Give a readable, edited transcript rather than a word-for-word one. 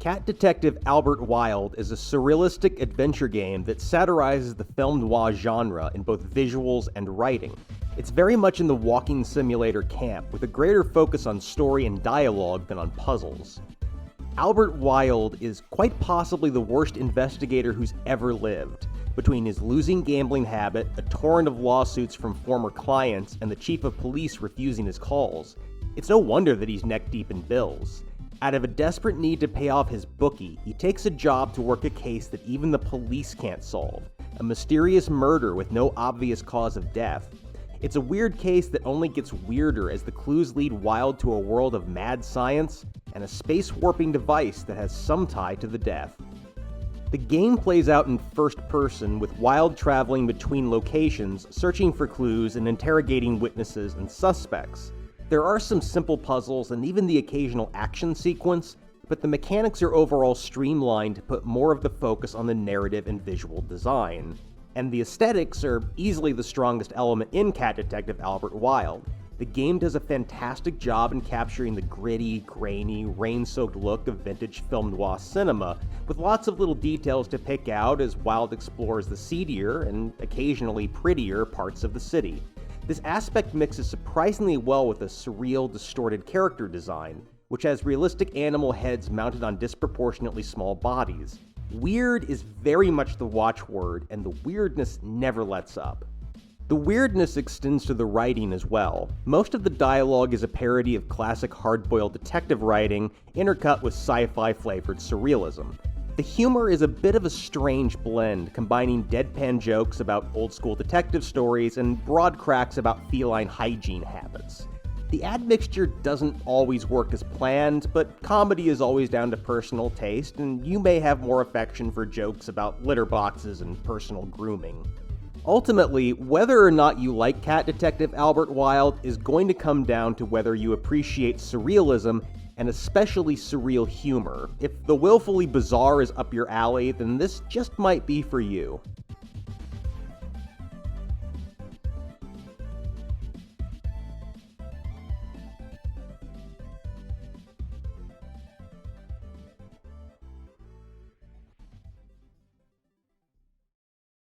Cat Detective Albert Wilde is a surrealistic adventure game that satirizes the film noir genre in both visuals and writing. It's very much in the walking simulator camp, with a greater focus on story and dialogue than on puzzles. Albert Wilde is quite possibly the worst investigator who's ever lived. Between his losing gambling habit, a torrent of lawsuits from former clients, and the chief of police refusing his calls, it's no wonder that he's neck-deep in bills. Out of a desperate need to pay off his bookie, he takes a job to work a case that even the police can't solve, a mysterious murder with no obvious cause of death. It's a weird case that only gets weirder as the clues lead Wilde to a world of mad science and a space-warping device that has some tie to the death. The game plays out in first person, with Wilde traveling between locations, searching for clues and interrogating witnesses and suspects. There are some simple puzzles and even the occasional action sequence, but the mechanics are overall streamlined to put more of the focus on the narrative and visual design. And the aesthetics are easily the strongest element in Cat Detective Albert Wilde. The game does a fantastic job in capturing the gritty, grainy, rain-soaked look of vintage film noir cinema, with lots of little details to pick out as Wilde explores the seedier and occasionally prettier parts of the city. This aspect mixes surprisingly well with a surreal, distorted character design, which has realistic animal heads mounted on disproportionately small bodies. Weird is very much the watchword, and the weirdness never lets up. The weirdness extends to the writing as well. Most of the dialogue is a parody of classic hard-boiled detective writing, intercut with sci-fi flavored surrealism. The humor is a bit of a strange blend, combining deadpan jokes about old-school detective stories and broad cracks about feline hygiene habits. The admixture doesn't always work as planned, but comedy is always down to personal taste, and you may have more affection for jokes about litter boxes and personal grooming. Ultimately, whether or not you like Cat Detective Albert Wilde is going to come down to whether you appreciate surrealism and especially surreal humor. If the willfully bizarre is up your alley, then this just might be for you.